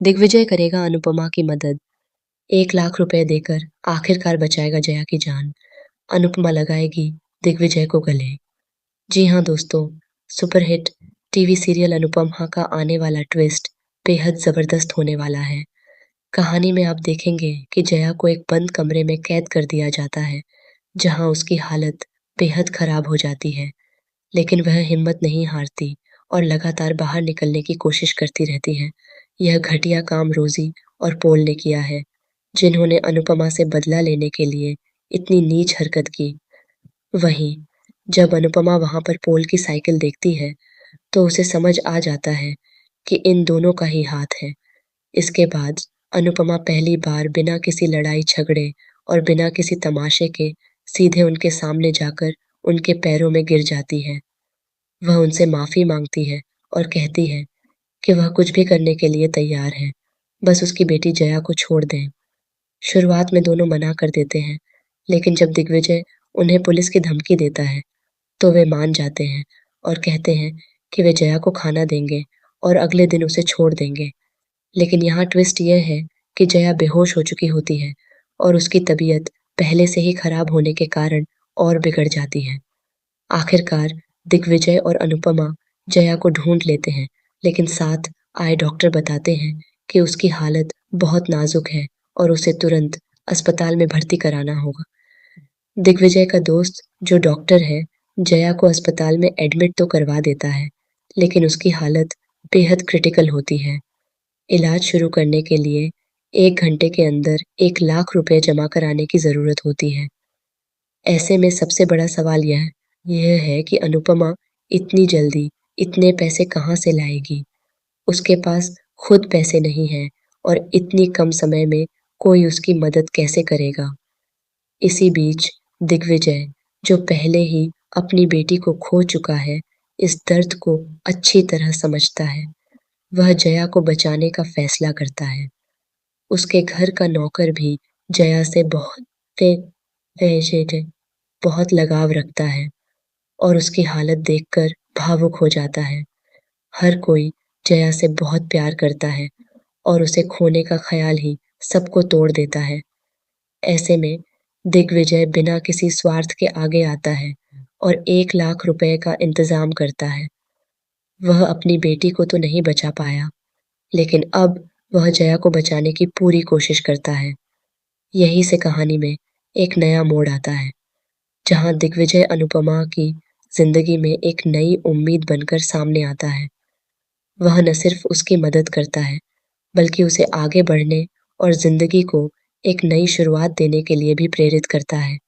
दिग्विजय करेगा अनुपमा की मदद। 1 लाख रुपए देकर आखिरकार बचाएगा जया की जान। अनुपमा लगाएगी दिग्विजय को गले। जी हाँ दोस्तों, सुपरहिट टीवी सीरियल अनुपमा का आने वाला ट्विस्ट बेहद जबरदस्त होने वाला है। कहानी में आप देखेंगे कि जया को एक बंद कमरे में कैद कर दिया जाता है, जहां उसकी हालत बेहद खराब हो जाती है। लेकिन वह हिम्मत नहीं हारती और लगातार बाहर निकलने की कोशिश करती रहती है। यह घटिया काम रोजी और पोल ने किया है, जिन्होंने अनुपमा से बदला लेने के लिए इतनी नीच हरकत की। वहीं जब अनुपमा वहां पर पोल की साइकिल देखती है, तो उसे समझ आ जाता है कि इन दोनों का ही हाथ है। इसके बाद अनुपमा पहली बार बिना किसी लड़ाई झगड़े और बिना किसी तमाशे के सीधे उनके सामने जाकर उनके पैरों में गिर जाती है। वह उनसे माफी मांगती है और कहती है कि वह कुछ भी करने के लिए तैयार है, बस उसकी बेटी जया को छोड़ दें। शुरुआत में दोनों मना कर देते हैं, लेकिन जब दिग्विजय उन्हें पुलिस की धमकी देता है, तो वे मान जाते हैं और कहते हैं कि वे जया को खाना देंगे और अगले दिन उसे छोड़ देंगे। लेकिन यहाँ ट्विस्ट यह है कि जया बेहोश हो चुकी होती है और उसकी तबीयत पहले से ही खराब होने के कारण और बिगड़ जाती है। आखिरकार दिग्विजय और अनुपमा जया को ढूंढ लेते हैं, लेकिन साथ आए डॉक्टर बताते हैं कि उसकी हालत बहुत नाजुक है और उसे तुरंत अस्पताल में भर्ती कराना होगा। दिग्विजय का दोस्त जो डॉक्टर है, जया को अस्पताल में एडमिट तो करवा देता है, लेकिन उसकी हालत बेहद क्रिटिकल होती है। इलाज शुरू करने के लिए 1 घंटे के अंदर 1 लाख रुपए जमा कराने की जरूरत होती है। ऐसे में सबसे बड़ा सवाल यह है कि अनुपमा इतनी जल्दी इतने पैसे कहाँ से लाएगी? उसके पास खुद पैसे नहीं हैं और इतनी कम समय में कोई उसकी मदद कैसे करेगा? इसी बीच दिग्विजय, जो पहले ही अपनी बेटी को खो चुका है, इस दर्द को अच्छी तरह समझता है। वह जया को बचाने का फैसला करता है। उसके घर का नौकर भी जया से बहुत लगाव रखता है और उसकी हालत देखकर भावुक हो जाता है। हर कोई जया से बहुत प्यार करता है और उसे खोने का ख्याल ही सबको तोड़ देता है। ऐसे में दिग्विजय बिना किसी स्वार्थ के आगे आता है और 1 लाख रुपए का इंतजाम करता है। वह अपनी बेटी को तो नहीं बचा पाया, लेकिन अब वह जया को बचाने की पूरी कोशिश करता है। यहीं से कहानी में एक नया मोड़ आता है, जहां दिग्विजय अनुपमा की जिंदगी में एक नई उम्मीद बनकर सामने आता है। वह न सिर्फ उसकी मदद करता है, बल्कि उसे आगे बढ़ने और जिंदगी को एक नई शुरुआत देने के लिए भी प्रेरित करता है।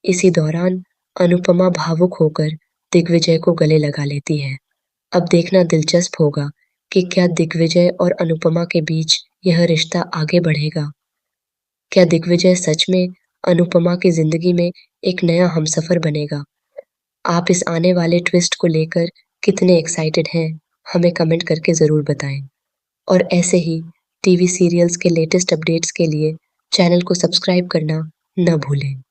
इसी दौरान अनुपमा भावुक होकर दिग्विजय को गले लगा लेती है। अब देखना दिलचस्प होगा कि क्या दिग्विजय और अनुपमा के बीच यह रिश्ता आगे बढ़ेगा। क्या दिग्विजय सच में अनुपमा की जिंदगी में एक नया हमसफर बनेगा? आप इस आने वाले ट्विस्ट को लेकर कितने एक्साइटेड हैं, हमें कमेंट करके ज़रूर बताएं। और ऐसे ही टीवी सीरियल्स के लेटेस्ट अपडेट्स के लिए चैनल को सब्सक्राइब करना न भूलें।